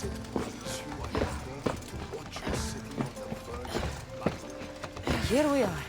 Does it please you, I beg, to watch your city on the verge of battle? Here we are.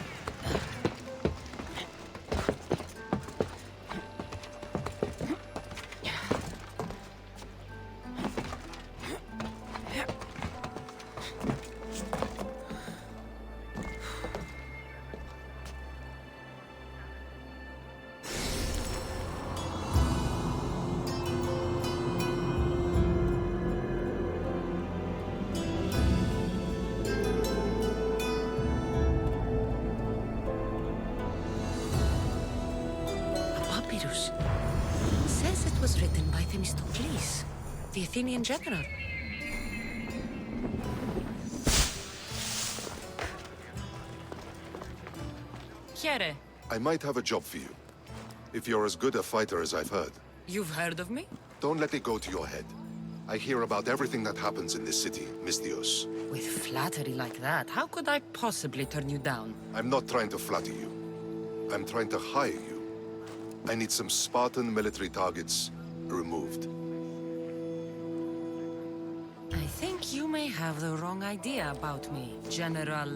Papyrus. Says it was written by Themistocles, the Athenian general. Here. I might have a job for you. If you're as good a fighter as I've heard. You've heard of me? Don't let it go to your head. I hear about everything that happens in this city, Misthios. With flattery like that, how could I possibly turn you down? I'm not trying to flatter you. I'm trying to hire you. I need some Spartan military targets removed. I think you may have the wrong idea about me, General.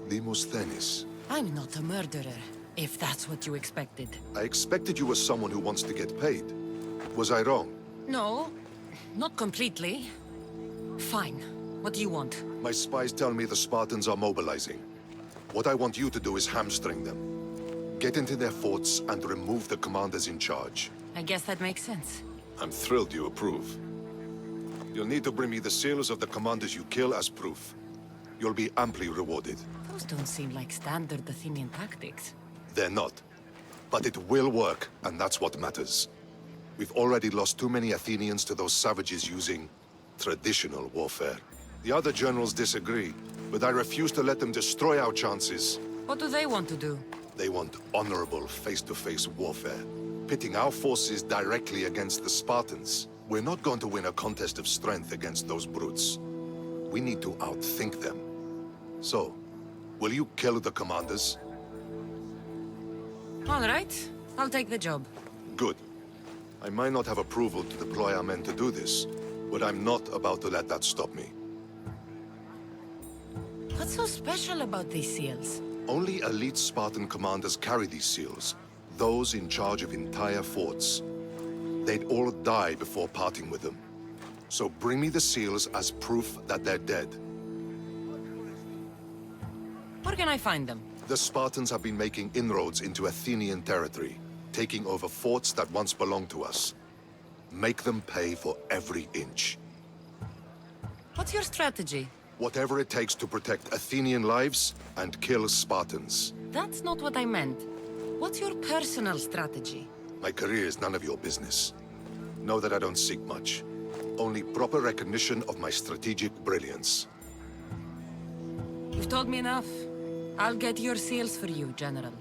Demosthenes. I'm not a murderer, if that's what you expected. I expected you were someone who wants to get paid. Was I wrong? No, not completely. Fine. What do you want? My spies tell me the Spartans are mobilizing. What I want you to do is hamstring them. Get into their forts and remove the commanders in charge. I guess that makes sense. I'm thrilled you approve. You'll need to bring me the seals of the commanders you kill as proof. You'll be amply rewarded. Those don't seem like standard Athenian tactics. They're not. But it will work, and that's what matters. We've already lost too many Athenians to those savages using traditional warfare. The other generals disagree, but I refuse to let them destroy our chances. What do they want to do? They want honorable face-to-face warfare, pitting our forces directly against the Spartans. We're not going to win a contest of strength against those brutes. We need to outthink them. So, will you kill the commanders? All right, I'll take the job. Good. I might not have approval to deploy our men to do this, but I'm not about to let that stop me. What's so special about these seals? Only elite Spartan commanders carry these seals, those in charge of entire forts. They'd all die before parting with them. So bring me the seals as proof that they're dead. Where can I find them? The Spartans have been making inroads into Athenian territory, taking over forts that once belonged to us. Make them pay for every inch. What's your strategy? Whatever it takes to protect Athenian lives and kill Spartans. That's not what I meant. What's your personal strategy? My career is none of your business. Know that I don't seek much. Only proper recognition of my strategic brilliance. You've told me enough. I'll get your seals for you, General.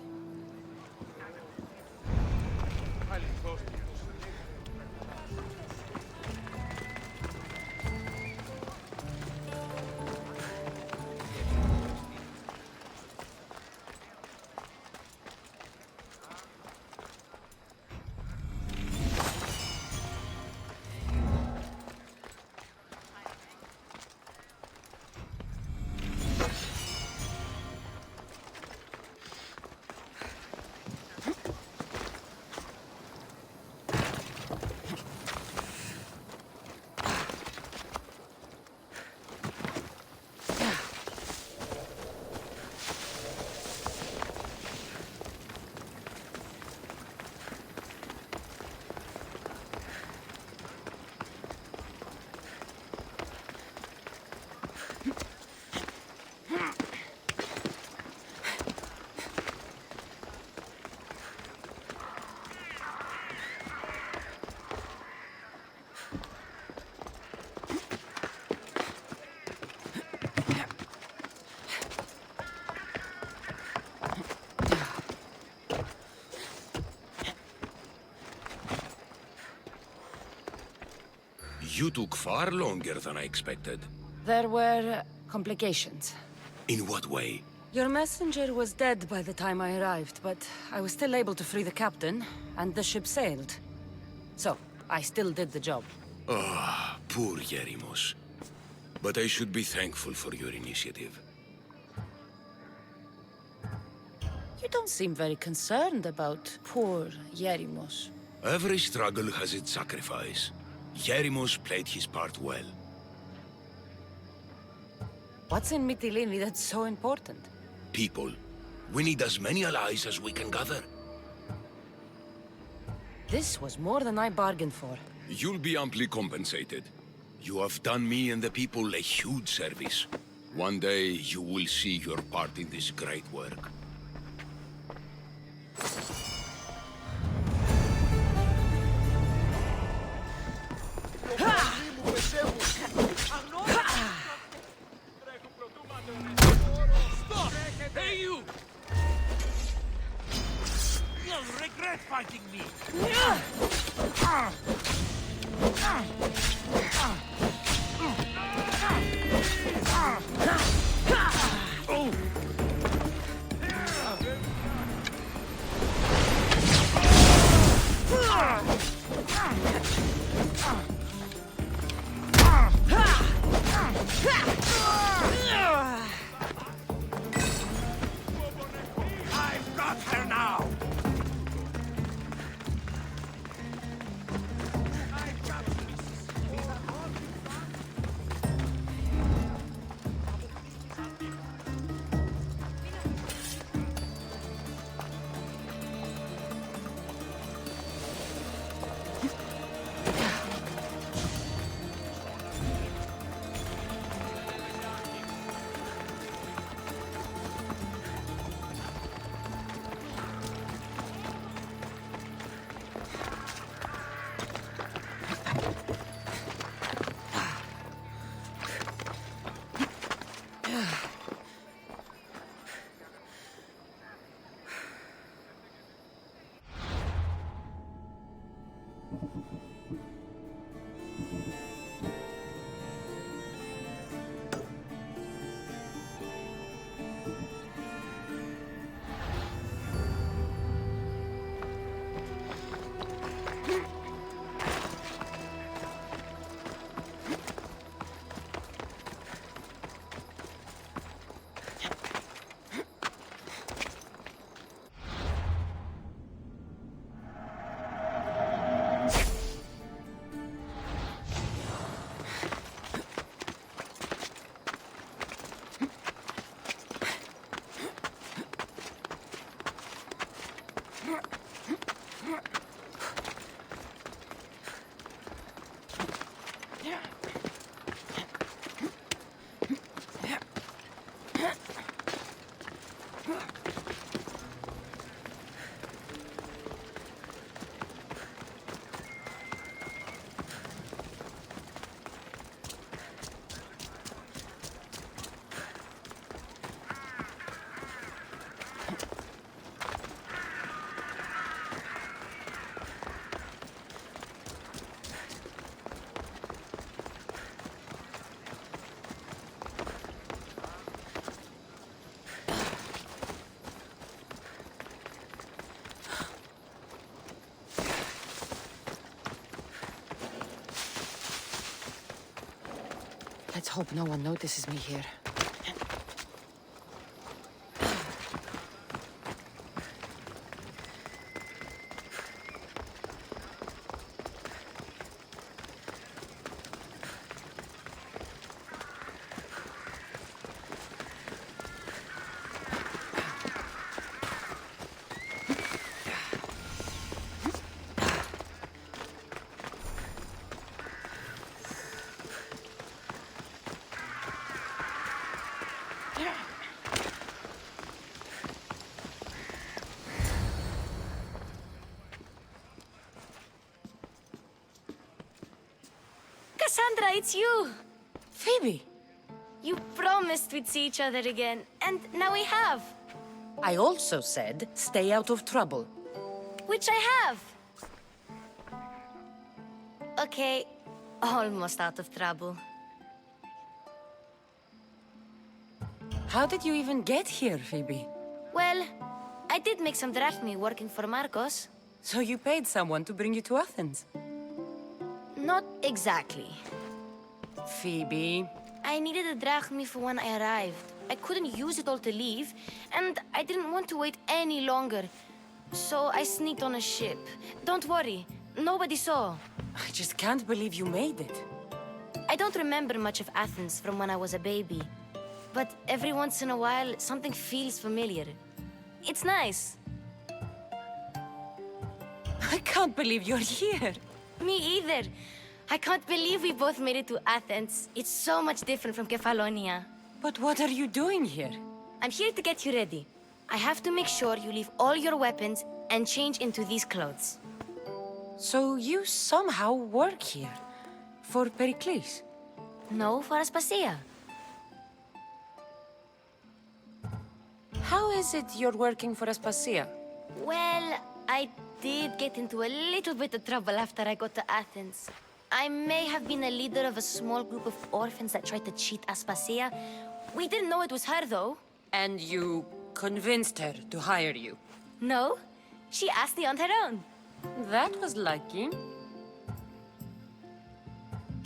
You took far longer than I expected. There were complications. In what way? Your messenger was dead by the time I arrived, but I was still able to free the captain, and the ship sailed. So, I still did the job. Ah, poor Yerimos. but I should be thankful for your initiative. You don't seem very concerned about poor Yerimos. Every struggle has its sacrifice. Yerimos played his part well. What's in Mytilene that's so important? People. We need as many allies as we can gather. This was more than I bargained for. You'll be amply compensated. You have done me and the people a huge service. One day, you will see your part in this great work. Hey, you! You'll regret fighting me! I've got her now! Let's hope no one notices me here. Cassandra, it's you! Phoebe! You promised we'd see each other again, and now we have. I also said, stay out of trouble. Which I have. Okay, almost out of trouble. How did you even get here, Phoebe? Well, I did make some drachmi working for Marcos. So you paid someone to bring you to Athens? Not exactly. Phoebe... I needed a drachmi for when I arrived. I couldn't use it all to leave, and I didn't want to wait any longer. So I sneaked on a ship. Don't worry, nobody saw. I just can't believe you made it. I don't remember much of Athens from when I was a baby. But every once in a while, something feels familiar. It's nice. I can't believe you're here. Me either. I can't believe we both made it to Athens. It's so much different from Kefalonia. But what are you doing here? I'm here to get you ready. I have to make sure you leave all your weapons and change into these clothes. So you somehow work here? For Pericles? No, for Aspasia. How is it you're working for Aspasia? Well, I did get into a little bit of trouble after I got to Athens. I may have been a leader of a small group of orphans that tried to cheat Aspasia. We didn't know it was her, though. And you convinced her to hire you? No, she asked me on her own. That was lucky.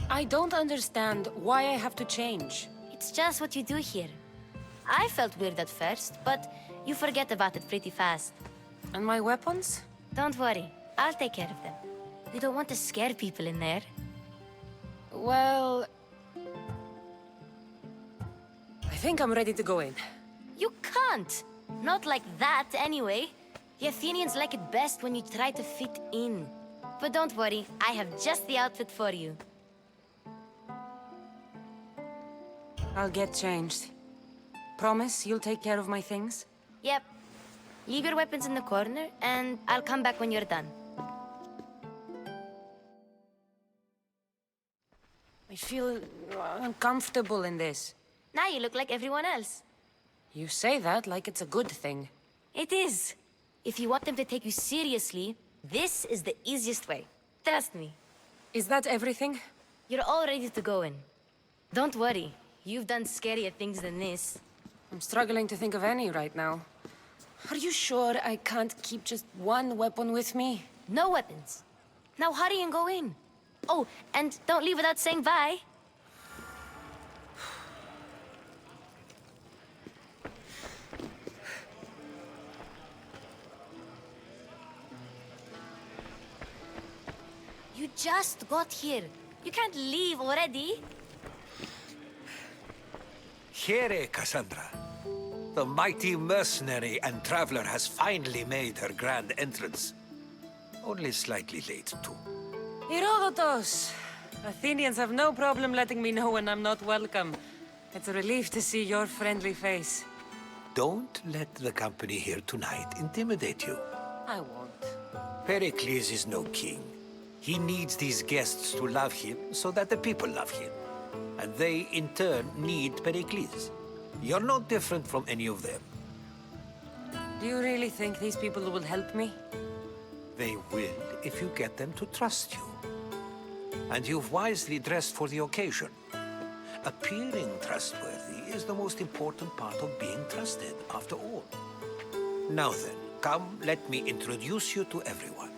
I don't understand why I have to change. It's just what you do here. I felt weird at first, but you forget about it pretty fast. And my weapons? Don't worry, I'll take care of them. You don't want to scare people in there. Well... I think I'm ready to go in. You can't! Not like that, anyway. The Athenians like it best when you try to fit in. But don't worry, I have just the outfit for you. I'll get changed. Promise you'll take care of my things? Yep. Leave your weapons in the corner, and I'll come back when you're done. I feel uncomfortable in this. Now you look like everyone else. You say that like it's a good thing. It is. If you want them to take you seriously, this is the easiest way. Trust me. Is that everything? You're all ready to go in. Don't worry. You've done scarier things than this. I'm struggling to think of any right now. Are you sure I can't keep just one weapon with me? No weapons. Now hurry and go in. Oh, and don't leave without saying bye. You just got here. You can't leave already. Here, Cassandra. The mighty mercenary and traveler has finally made her grand entrance. Only slightly late, too. Herodotus! Athenians have no problem letting me know when I'm not welcome. It's a relief to see your friendly face. Don't let the company here tonight intimidate you. I won't. Pericles is no king. He needs these guests to love him so that the people love him. And they, in turn, need Pericles. You're no different from any of them. Do you really think these people will help me? They will if you get them to trust you. And you've wisely dressed for the occasion. Appearing trustworthy is the most important part of being trusted, after all. Now then, come, let me introduce you to everyone.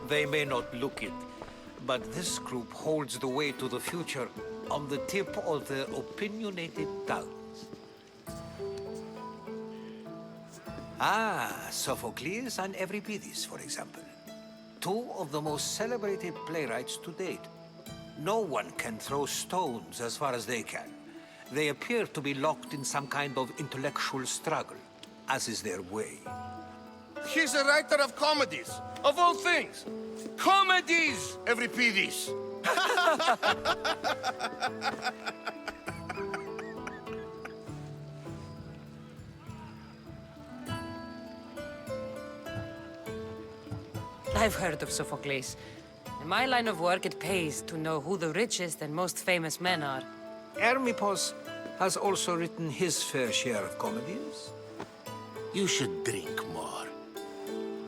They may not look it, but this group holds the way to the future on the tip of their opinionated tongues. Sophocles and Euripides, for example. Two of the most celebrated playwrights to date. No one can throw stones as far as they can. They appear to be locked in some kind of intellectual struggle, as is their way. He's a writer of comedies, of all things. Comedies, Euripides. I've heard of Sophocles. In my line of work, it pays to know who the richest and most famous men are. Hermippos has also written his fair share of comedies. You should drink more.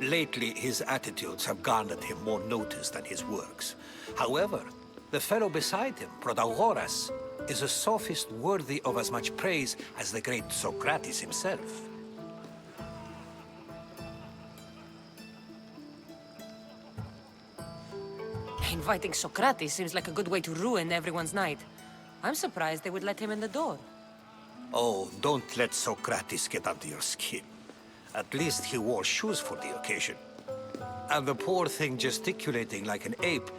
Lately, his attitudes have garnered him more notice than his works. However, the fellow beside him, Protagoras, is a sophist worthy of as much praise as the great Socrates himself. Inviting Socrates seems like a good way to ruin everyone's night. I'm surprised they would let him in the door. Oh, don't let Socrates get under your skin. At least he wore shoes for the occasion. And the poor thing gesticulating like an ape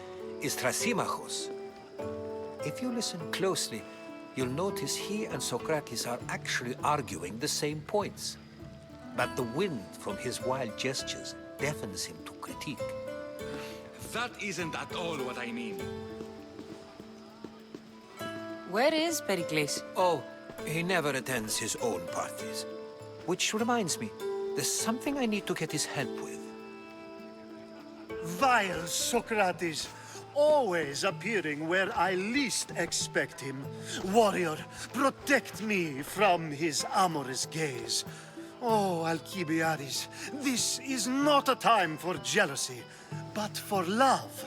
is Thrasymachos. If you listen closely, you'll notice he and Socrates are actually arguing the same points. But the wind from his wild gestures deafens him to critique. That isn't at all what I mean. Where is Pericles? Oh, he never attends his own parties. Which reminds me, there's something I need to get his help with. Vile Socrates, always appearing where I least expect him. Warrior, protect me from his amorous gaze. Oh, Alcibiades, this is not a time for jealousy, but for love.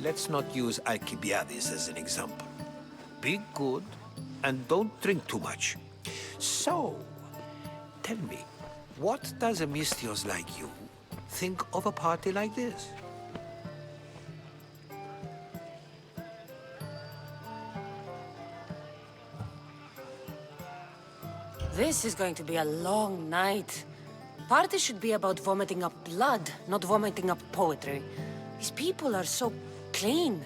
Let's not use Alcibiades as an example. Be good, and don't drink too much. So, tell me, what does a Mystios like you think of a party like this? This is going to be a long night. Party should be about vomiting up blood, not vomiting up poetry. These people are so clean.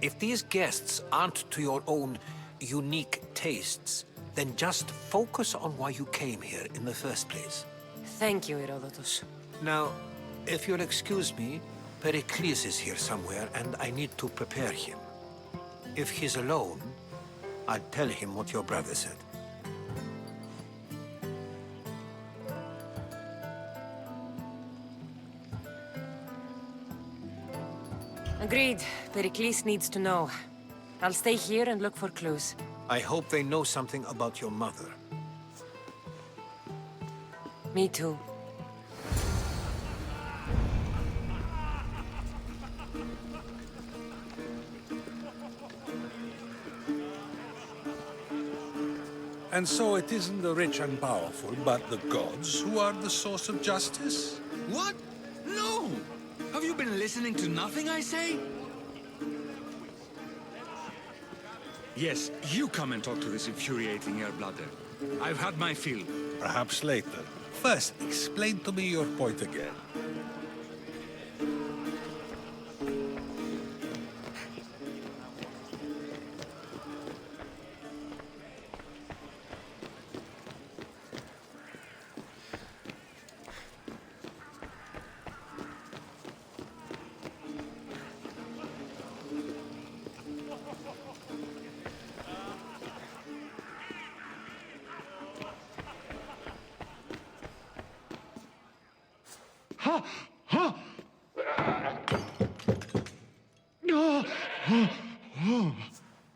If these guests aren't to your own unique tastes, then just focus on why you came here in the first place. Thank you, Herodotus. Now, if you'll excuse me, Pericles is here somewhere, and I need to prepare him. If he's alone, I'll tell him what your brother said. Agreed. Pericles needs to know. I'll stay here and look for clues. I hope they know something about your mother. Me too. And so it isn't the rich and powerful, but the gods who are the source of justice? What? No! Have you been listening to nothing I say? Yes, you come and talk to this infuriating air-blooder. I've had my fill. Perhaps later. First, explain to me your point again.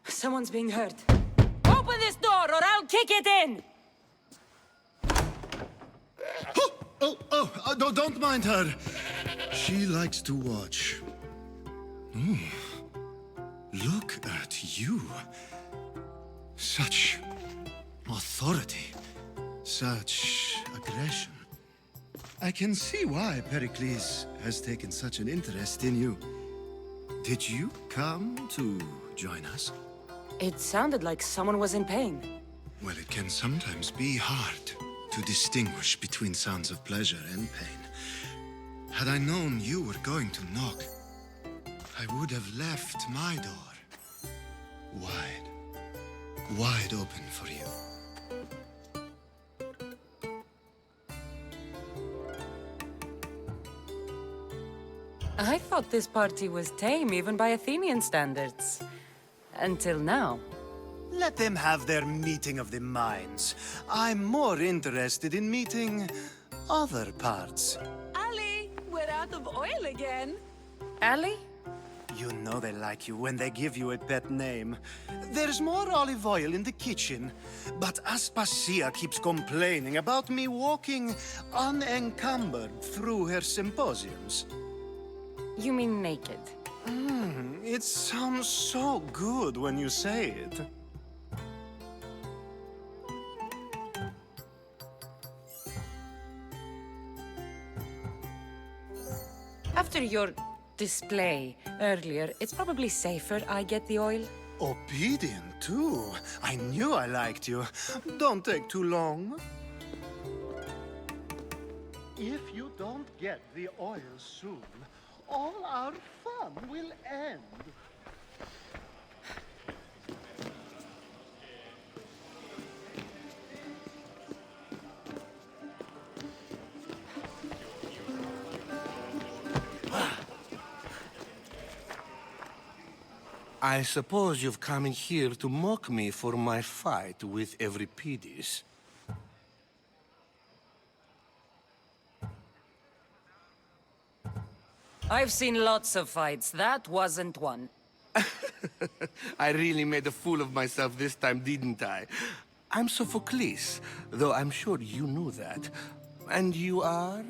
Someone's being hurt. Open this door or I'll kick it in! Don't mind her. She likes to watch. Oh, look at you. Such authority. Such aggression. I can see why Pericles has taken such an interest in you. Did you come to join us? It sounded like someone was in pain. Well, it can sometimes be hard to distinguish between sounds of pleasure and pain. Had I known you were going to knock, I would have left my door wide open for you. I thought this party was tame even by Athenian standards. Until now. Let them have their meeting of the minds. I'm more interested in meeting other parts. Ali, we're out of oil again. Ali? You know they like you when they give you a pet name. There's more olive oil in the kitchen, but Aspasia keeps complaining about me walking unencumbered through her symposiums. You mean naked? It sounds so good when you say it. After your display earlier, it's probably safer I get the oil. Obedient, too. I knew I liked you. Don't take too long. If you don't get the oil soon, all our fun will end. I suppose you've come in here to mock me for my fight with Euripides. I've seen lots of fights. That wasn't one. I really made a fool of myself this time, didn't I? I'm Sophocles, though I'm sure you knew that. And you are?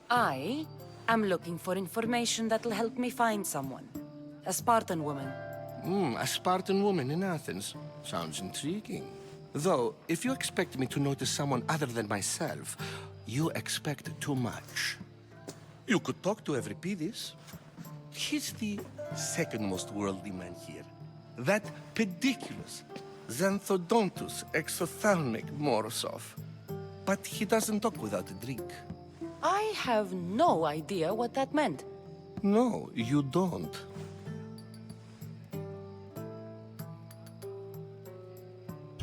I am looking for information that'll help me find someone. A Spartan woman. A Spartan woman in Athens. Sounds intriguing. Though, if you expect me to notice someone other than myself, you expect too much. You could talk to Euripides. He's the second most worldly man here. That pediculous, xanthodontus exophthalmic Morosov. But he doesn't talk without a drink. I have no idea what that meant. No, you don't.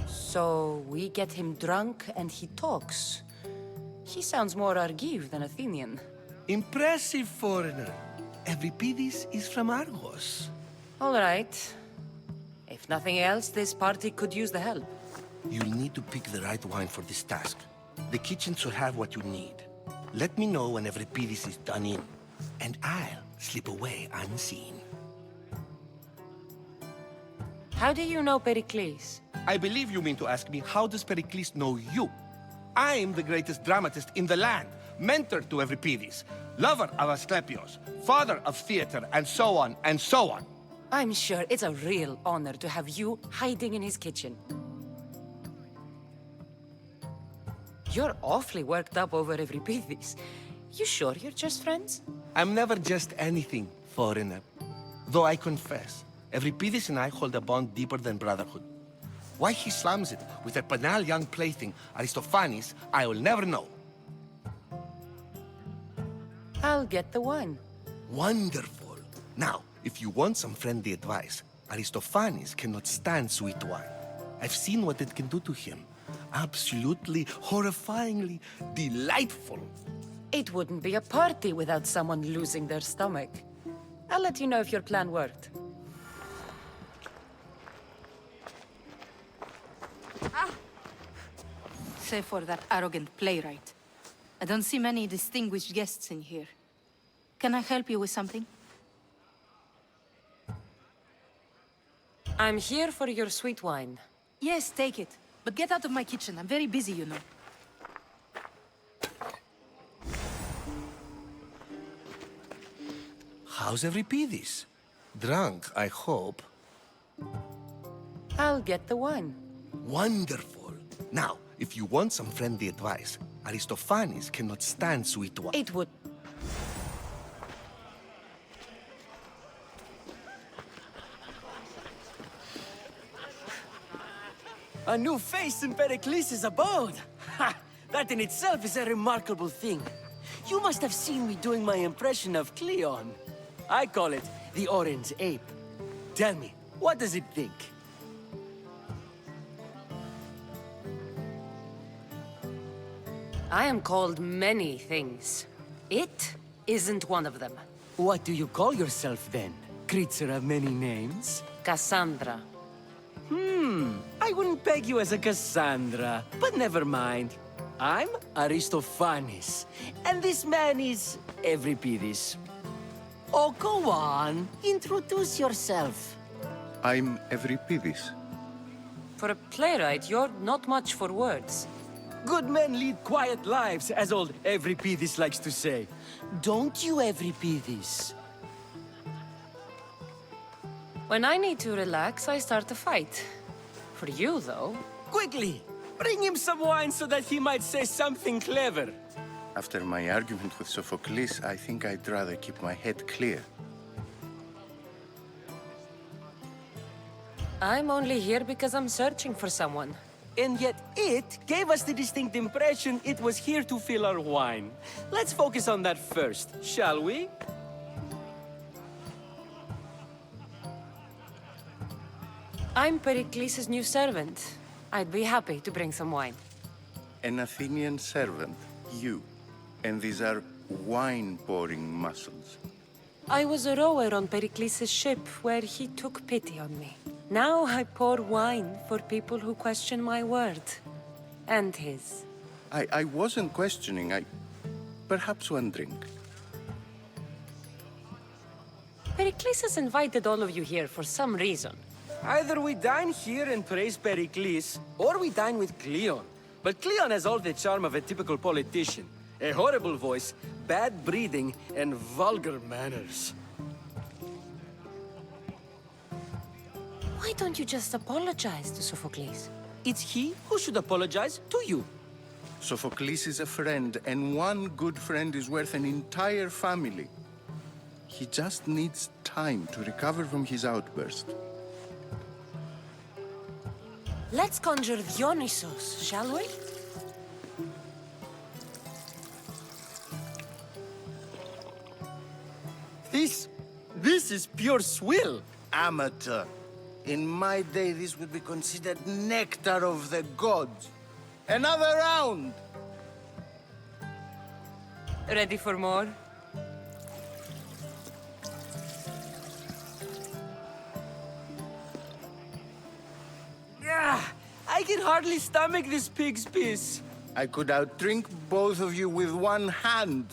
So we get him drunk and he talks. He sounds more Argive than Athenian. Impressive, foreigner. Euripides is from Argos. All right. If nothing else, this party could use the help. You'll need to pick the right wine for this task. The kitchen should have what you need. Let me know when Euripides is done in, and I'll slip away unseen. How do you know Pericles? I believe you mean to ask me, how does Pericles know you? I'm the greatest dramatist in the land, mentor to Euripides, lover of Asclepios, father of theater, and so on, and so on. I'm sure it's a real honor to have you hiding in his kitchen. You're awfully worked up over Euripides. You sure you're just friends? I'm never just anything, foreigner. Though I confess, Euripides and I hold a bond deeper than brotherhood. Why he slams it with a banal young plaything, Aristophanes, I will never know. I'll get the wine. Wonderful. Now, if you want some friendly advice, Aristophanes cannot stand sweet wine. I've seen what it can do to him. Absolutely, horrifyingly delightful. It wouldn't be a party without someone losing their stomach. I'll let you know if your plan worked. Save for that arrogant playwright. I don't see many distinguished guests in here. Can I help you with something? I'm here for your sweet wine. Yes, take it. But get out of my kitchen. I'm very busy, you know. How's Euripides? Drunk, I hope. I'll get the wine. Wonderful. Now, if you want some friendly advice, Aristophanes cannot stand sweet wine. It would... A new face in Pericles' abode! Ha! That in itself is a remarkable thing. You must have seen me doing my impression of Cleon. I call it the Orange Ape. Tell me, what does it think? I am called many things. It isn't one of them. What do you call yourself then? Creature of many names? Cassandra. I wouldn't peg you as a Cassandra, but never mind. I'm Aristophanes, and this man is Euripides. Oh, go on. Introduce yourself. I'm Euripides. For a playwright, you're not much for words. Good men lead quiet lives, as old Euripides likes to say. Don't you, Euripides? When I need to relax, I start a fight. For you, though... Quickly! Bring him some wine so that he might say something clever. After my argument with Sophocles, I think I'd rather keep my head clear. I'm only here because I'm searching for someone. And yet it gave us the distinct impression it was here to fill our wine. Let's focus on that first, shall we? I'm Pericles' new servant. I'd be happy to bring some wine. An Athenian servant, you. And these are wine-pouring muscles. I was a rower on Pericles' ship where he took pity on me. Now I pour wine for people who question my word. And his. I wasn't questioning, perhaps one drink. Pericles has invited all of you here for some reason. Either we dine here and praise Pericles, or we dine with Cleon. But Cleon has all the charm of a typical politician. A horrible voice, bad breeding, and vulgar manners. Why don't you just apologize to Sophocles? It's he who should apologize to you. Sophocles is a friend, and one good friend is worth an entire family. He just needs time to recover from his outburst. Let's conjure Dionysos, shall we? This is pure swill. Amateur. In my day, this would be considered nectar of the gods. Another round! Ready for more? Yeah, I can hardly stomach this pig's piss. I could outdrink both of you with one hand.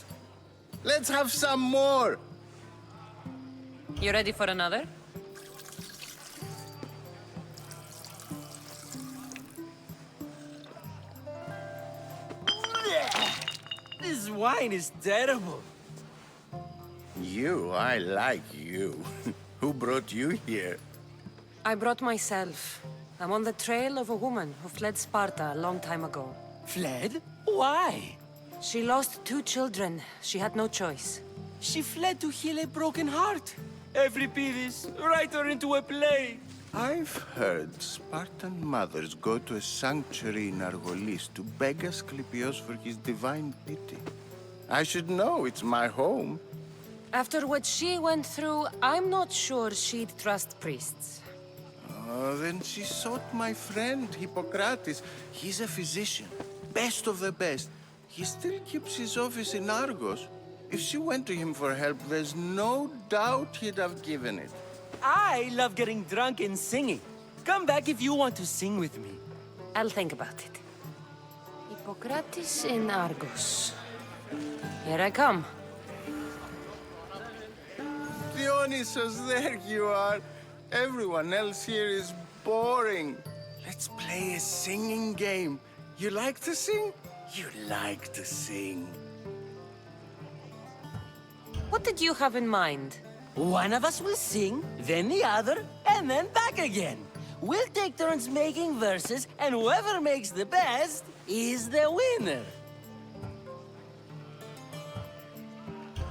Let's have some more! You ready for another? This wine is terrible. I like you. Who brought you here? I brought myself. I'm on the trail of a woman who fled Sparta a long time ago. Fled? Why? She lost 2 children. She had no choice. She fled to heal a broken heart. Euripides, write her into a play. I've heard Spartan mothers go to a sanctuary in Argolis to beg Asclepios for his divine pity. I should know, it's my home. After what she went through, I'm not sure she'd trust priests. Then she sought my friend, Hippocrates. He's a physician, best of the best. He still keeps his office in Argos. If she went to him for help, there's no doubt he'd have given it. I love getting drunk and singing. Come back if you want to sing with me. I'll think about it. Hippocrates in Argos. Here I come. Dionysos, there you are. Everyone else here is boring. Let's play a singing game. You like to sing? You like to sing. What did you have in mind? One of us will sing, then the other, and then back again. We'll take turns making verses, and whoever makes the best is the winner.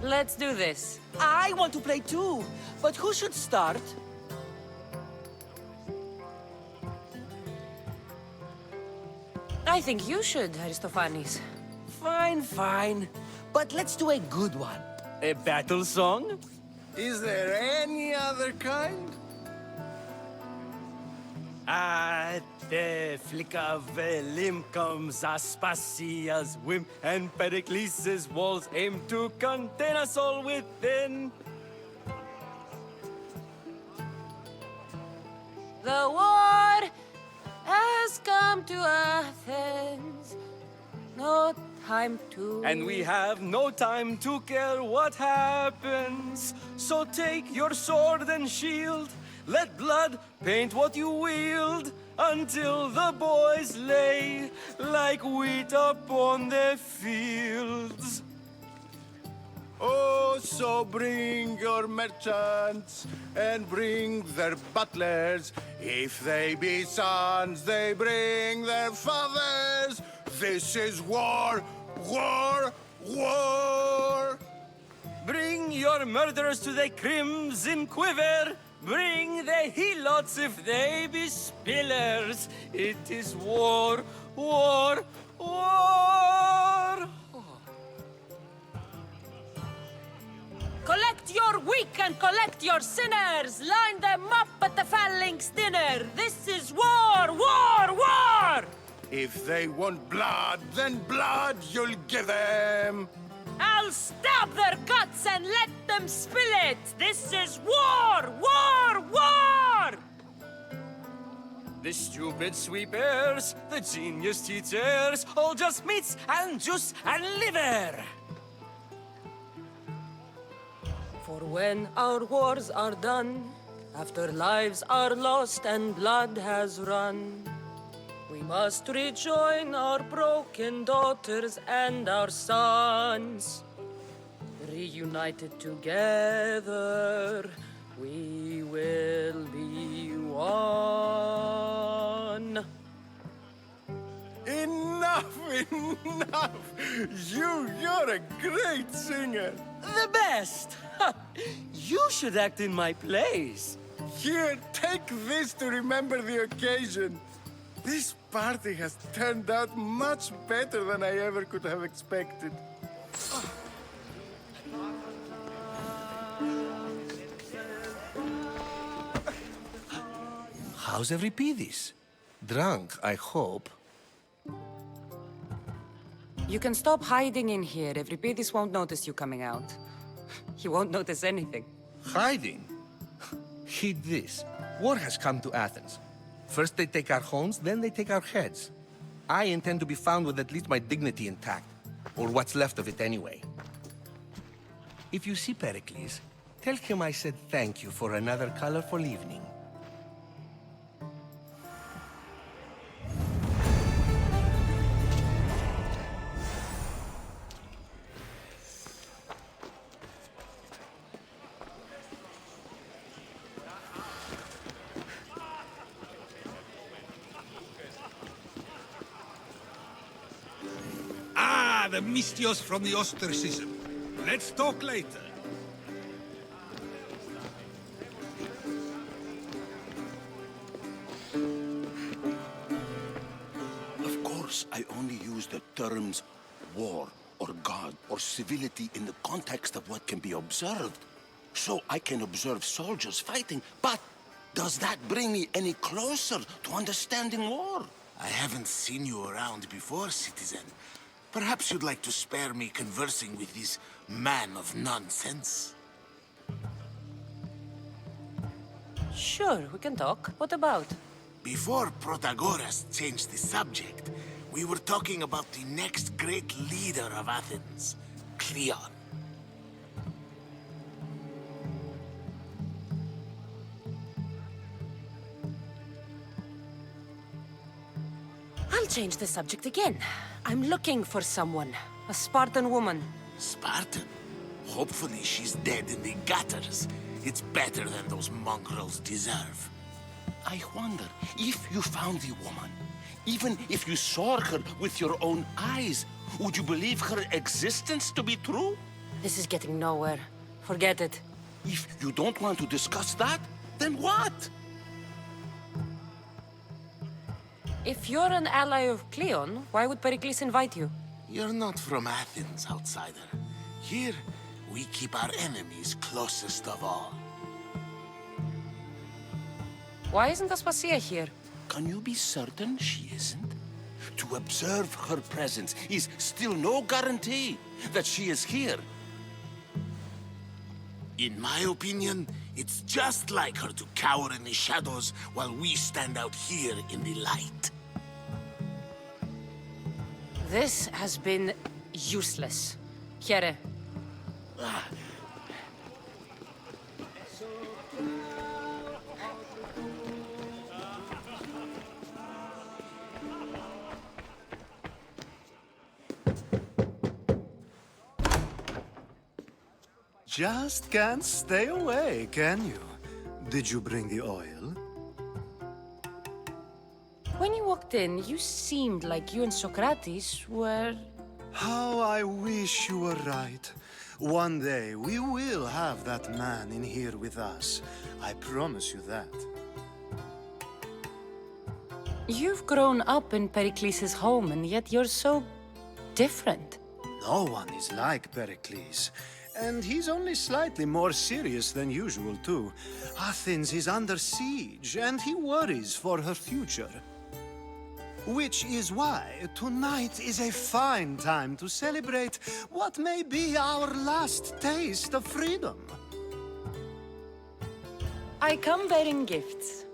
Let's do this. I want to play too, but who should start? I think you should, Aristophanes. Fine, fine. But let's do a good one. A battle song? Is there any other kind? At the flick of a limb comes Aspasia's whim, and Pericles' walls aim to contain us all within. The war has come to Athens. No time to... And we have no time to care what happens. So take your sword and shield. Let blood paint what you wield, until the boys lay like wheat upon the fields. Oh, so bring your merchants and bring their butlers. If they be sons, they bring their fathers. This is war, war, War! Bring your murderers to the crimson quiver! Bring the helots if they be spillers! It is war, war, war! Collect your weak and collect your sinners! Line them up at the phalanx dinner! This is war, war, war! If they want blood, then blood you'll give them! I'll stab their guts and let them spill it! This is war, war, war! The stupid sweepers, the genius teachers, all just meats and juice and liver! For when our wars are done, after lives are lost and blood has run, we must rejoin our broken daughters and our sons. Reunited together, we will be one. Enough, enough! You're a great singer! The best! You should act in my plays. Here, take this to remember the occasion. This party has turned out much better than I ever could have expected. How's Euripides? Drunk, I hope. You can stop hiding in here. Euripides won't notice you coming out. He won't notice anything. Hiding? Heed this. War has come to Athens. First they take our homes, then they take our heads. I intend to be found with at least my dignity intact. Or what's left of it anyway. If you see Pericles, tell him I said thank you for another colorful evening. The Mystios from the ostracism. Let's talk later. Of course, I only use the terms war, or God, or civility in the context of what can be observed. So I can observe soldiers fighting, but does that bring me any closer to understanding war? I haven't seen you around before, citizen. Perhaps you'd like to spare me conversing with this man of nonsense? Sure, we can talk. What about? Before Protagoras changed the subject, we were talking about the next great leader of Athens, Cleon. I'll change the subject again. I'm looking for someone. A Spartan woman. Spartan? Hopefully she's dead in the gutters. It's better than those mongrels deserve. I wonder, if you found the woman, even if you saw her with your own eyes, would you believe her existence to be true? This is getting nowhere. Forget it. If you don't want to discuss that, then what? If you're an ally of Cleon, why would Pericles invite you? You're not from Athens, outsider. Here, we keep our enemies closest of all. Why isn't Aspasia here? Can you be certain she isn't? To observe her presence is still no guarantee that she is here. In my opinion, it's just like her to cower in the shadows while we stand out here in the light. This has been useless. Here. Just can't stay away, can you? Did you bring the oil? When you walked in, you seemed like you and Socrates were How I wish you were right. One day, we will have that man in here with us. I promise you that. You've grown up in Pericles' home, and yet you're so different. No one is like Pericles. And he's only slightly more serious than usual, too. Athens is under siege, and he worries for her future. Which is why tonight is a fine time to celebrate what may be our last taste of freedom. I come bearing gifts.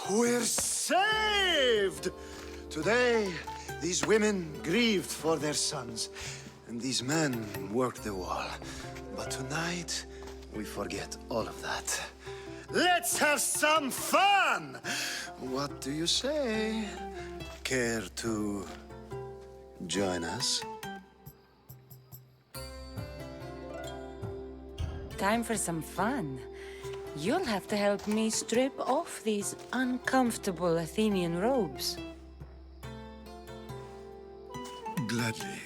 We're saved! Today, these women grieved for their sons, and these men worked the wall. But tonight, we forget all of that. Let's have some fun! What do you say? Care to join us? Time for some fun. You'll have to help me strip off these uncomfortable Athenian robes. Gladly.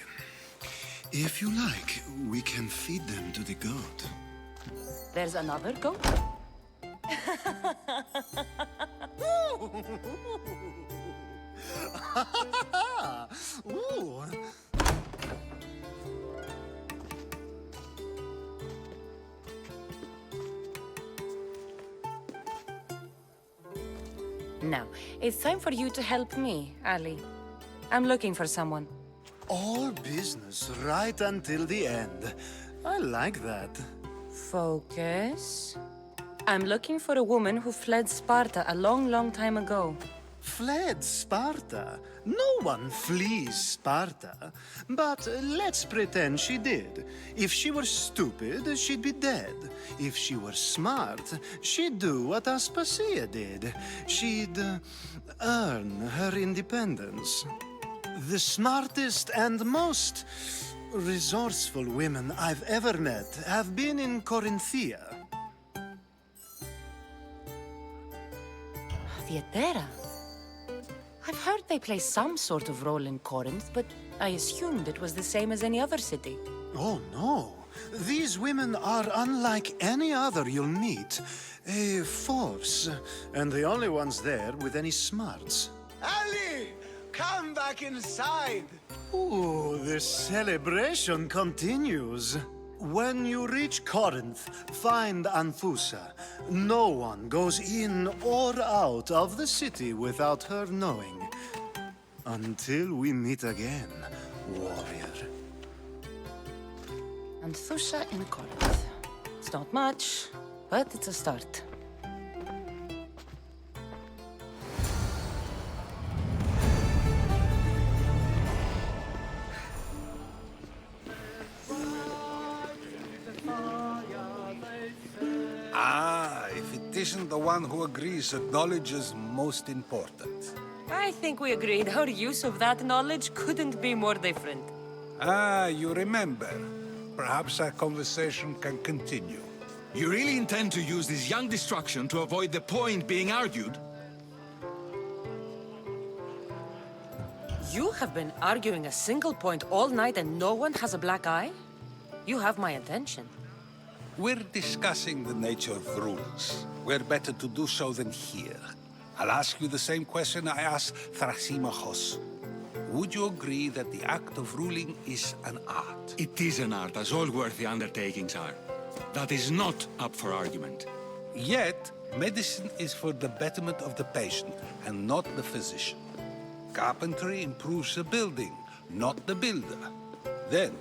If you like, we can feed them to the goat. There's another goat? Ooh. Now, it's time for you to help me, Ali. I'm looking for someone. All business right until the end. I like that. Focus. I'm looking for a woman who fled Sparta a long, long time ago. Fled Sparta? No one flees Sparta. But let's pretend she did. If she were stupid, she'd be dead. If she were smart, she'd do what Aspasia did. She'd earn her independence. The smartest and most resourceful women I've ever met have been in Corinthia. Theatera. I've heard they play some sort of role in Corinth, but I assumed it was the same as any other city. Oh, no. These women are unlike any other you'll meet. A force, and the only ones there with any smarts. Ali! Come back inside! Ooh, the celebration continues. When you reach Corinth, find Anfusa. No one goes in or out of the city without her knowing. Until we meet again, warrior. Anthusha in Corinth. It's not much, but it's a start. If it isn't the one who agrees that knowledge is most important. I think we agreed our use of that knowledge couldn't be more different. You remember. Perhaps our conversation can continue. You really intend to use this young destruction to avoid the point being argued? You have been arguing a single point all night and no one has a black eye? You have my attention. We're discussing the nature of rules. Where better to do so than here? I'll ask you the same question I asked Thrasymachos. Would you agree that the act of ruling is an art? It is an art, as all worthy undertakings are. That is not up for argument. Yet, medicine is for the betterment of the patient and not the physician. Carpentry improves the building, not the builder. Then,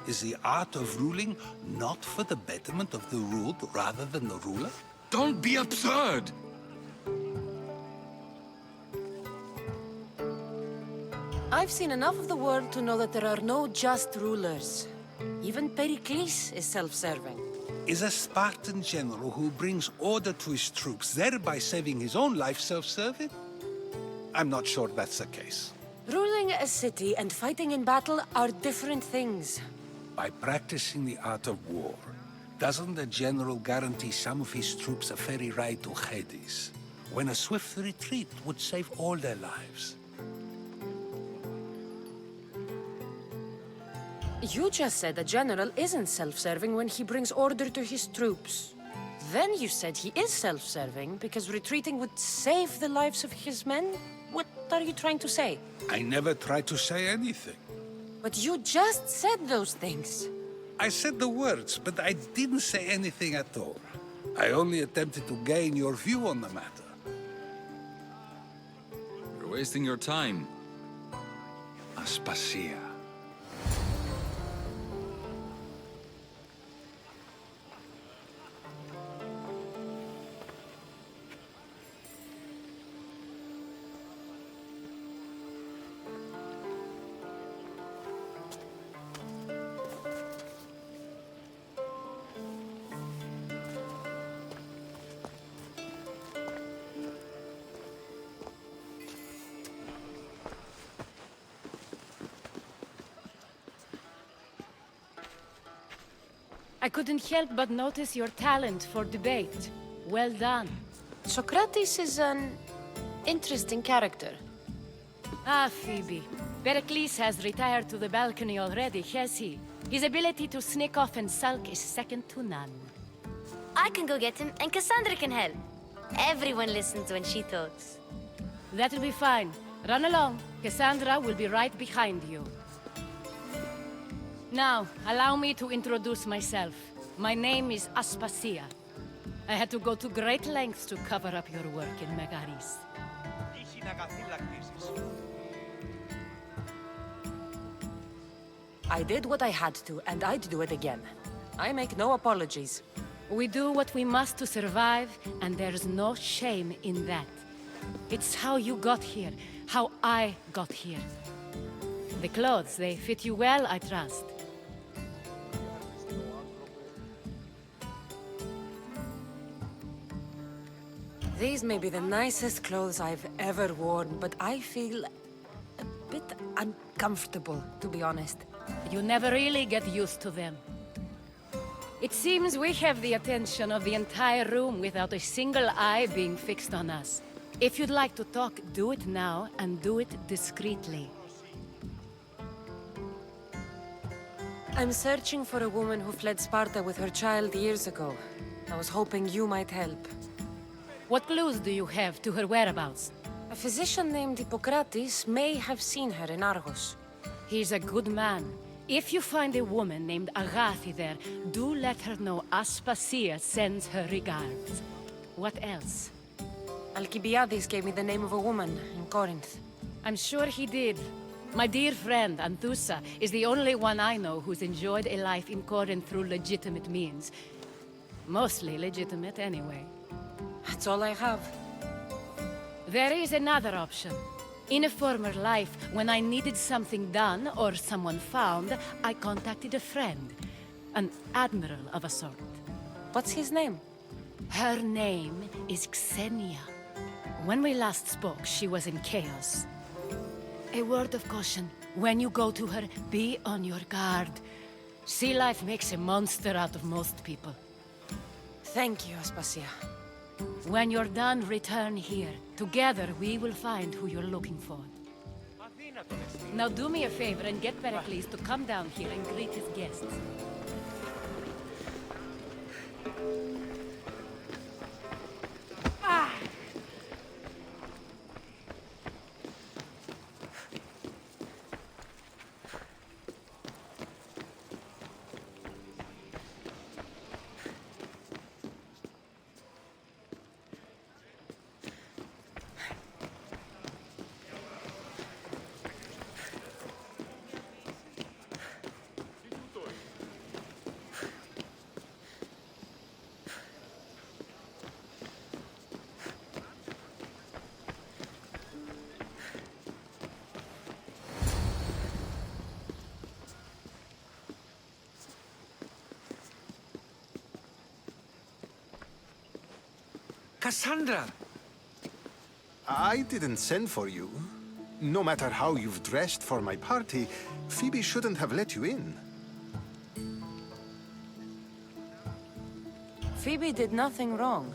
is the art of ruling not for the betterment of the ruled rather than the ruler? Don't be absurd! I've seen enough of the world to know that there are no just rulers. Even Pericles is self-serving. Is a Spartan general who brings order to his troops, thereby saving his own life, self-serving? I'm not sure that's the case. Ruling a city and fighting in battle are different things. By practicing the art of war, doesn't the general guarantee some of his troops a ferry ride to Hades, when a swift retreat would save all their lives? You just said a general isn't self-serving when he brings order to his troops. Then you said he is self-serving because retreating would save the lives of his men? What are you trying to say? I never tried to say anything. But you just said those things. I said the words, but I didn't say anything at all. I only attempted to gain your view on the matter. You're wasting your time. Aspasia. I couldn't help but notice your talent for debate. Well done. Socrates is an interesting character. Ah, Phoebe. Pericles has retired to the balcony already, has he? His ability to sneak off and sulk is second to none. I can go get him, and Cassandra can help. Everyone listens when she talks. That'll be fine. Run along. Cassandra will be right behind you. Now, allow me to introduce myself. My name is Aspasia. I had to go to great lengths to cover up your work in Megaris. I did what I had to, and I'd do it again. I make no apologies. We do what we must to survive, and there's no shame in that. It's how you got here, how I got here. The clothes, they fit you well, I trust. These may be the nicest clothes I've ever worn, but I feel a bit uncomfortable, to be honest. You never really get used to them. It seems we have the attention of the entire room without a single eye being fixed on us. If you'd like to talk, do it now, and do it discreetly. I'm searching for a woman who fled Sparta with her child years ago. I was hoping you might help. What clues do you have to her whereabouts? A physician named Hippocrates may have seen her in Argos. He's a good man. If you find a woman named Agathi there, do let her know Aspasia sends her regards. What else? Alcibiades gave me the name of a woman in Corinth. I'm sure he did. My dear friend, Anthusa, is the only one I know who's enjoyed a life in Corinth through legitimate means. Mostly legitimate, anyway. That's all I have. There is another option. In a former life, when I needed something done or someone found, I contacted a friend. An admiral of a sort. What's his name? Her name is Xenia. When we last spoke, she was in chaos. A word of caution. When you go to her, be on your guard. Sea life makes a monster out of most people. Thank you, Aspasia. When you're done, return here. Together, we will find who you're looking for. Now do me a favor and get Pericles to come down here and greet his guests. Cassandra! I didn't send for you. No matter how you've dressed for my party, Phoebe shouldn't have let you in. Phoebe did nothing wrong.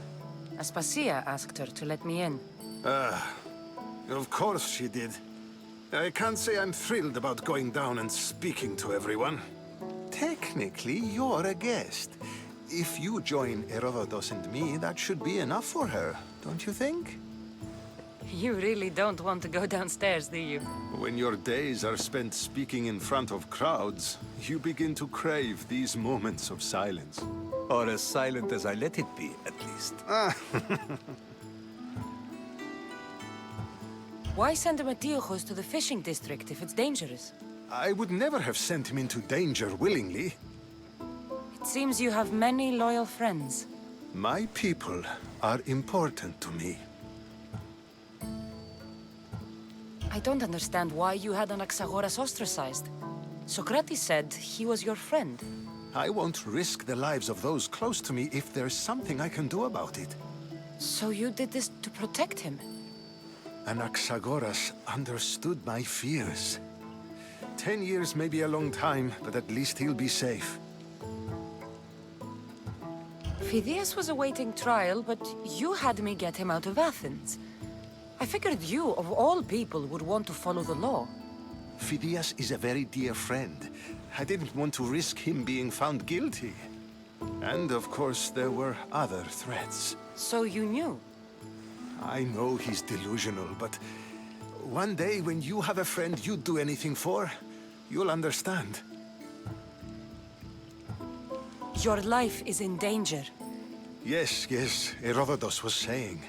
Aspasia asked her to let me in. Of course she did. I can't say I'm thrilled about going down and speaking to everyone. Technically, you're a guest. If you join Herodotus and me, that should be enough for her, don't you think? You really don't want to go downstairs, do you? When your days are spent speaking in front of crowds, you begin to crave these moments of silence. Or as silent as I let it be, at least. Why send Matiojos to the fishing district if it's dangerous? I would never have sent him into danger willingly. It seems you have many loyal friends. My people are important to me. I don't understand why you had Anaxagoras ostracized. Socrates said he was your friend. I won't risk the lives of those close to me if there's something I can do about it. So you did this to protect him? Anaxagoras understood my fears. 10 years may be a long time, but at least he'll be safe. Phidias was awaiting trial, but you had me get him out of Athens. I figured you, of all people, would want to follow the law. Phidias is a very dear friend. I didn't want to risk him being found guilty. And of course, there were other threats. So you knew? I know he's delusional, but one day when you have a friend you'd do anything for, you'll understand. Your life is in danger. Yes, Herodotus was saying.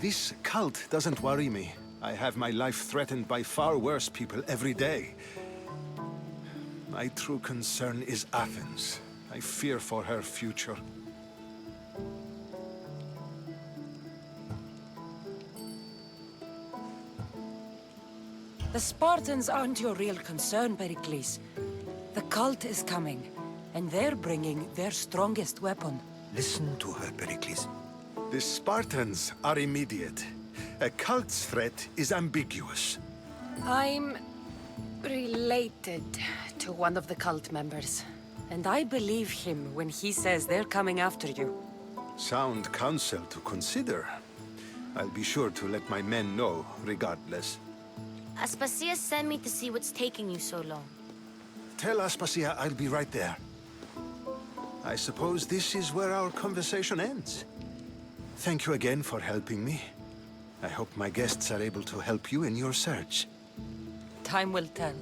This cult doesn't worry me. I have my life threatened by far worse people every day. My true concern is Athens. I fear for her future. The Spartans aren't your real concern, Pericles. The cult is coming, and they're bringing their strongest weapon. Listen to her, Pericles. The Spartans are immediate. A cult's threat is ambiguous. I'm related to one of the cult members, and I believe him when he says they're coming after you. Sound counsel to consider. I'll be sure to let my men know, regardless. Aspasia sent me to see what's taking you so long. Tell Aspasia I'll be right there. I suppose this is where our conversation ends. Thank you again for helping me. I hope my guests are able to help you in your search. Time will tell.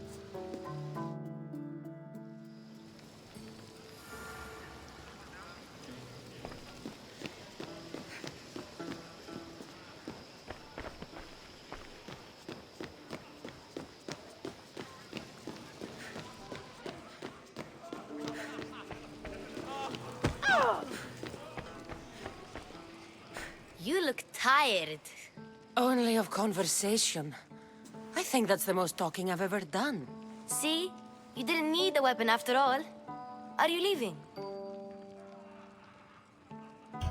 You look tired. Only of conversation. I think that's the most talking I've ever done. See? You didn't need the weapon after all. Are you leaving?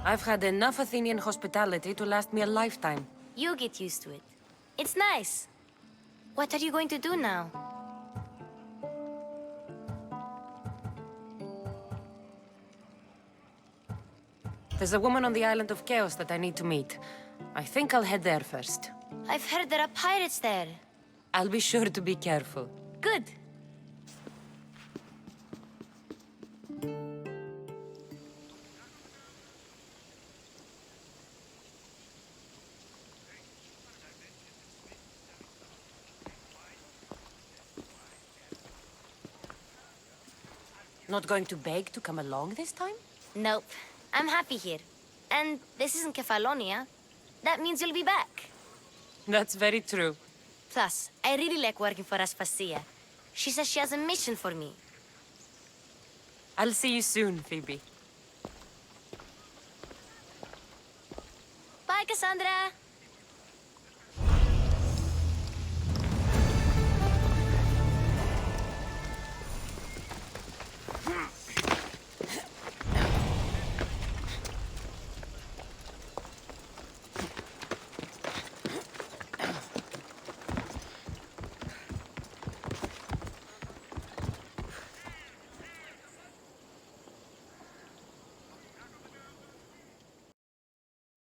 I've had enough Athenian hospitality to last me a lifetime. You get used to it. It's nice. What are you going to do now? There's a woman on the island of Chaos that I need to meet. I think I'll head there first. I've heard there are pirates there. I'll be sure to be careful. Good. Not going to beg to come along this time? Nope. I'm happy here. And this isn't Kefalonia. That means you'll be back. That's very true. Plus, I really like working for Aspasia. She says she has a mission for me. I'll see you soon, Phoebe. Bye, Cassandra!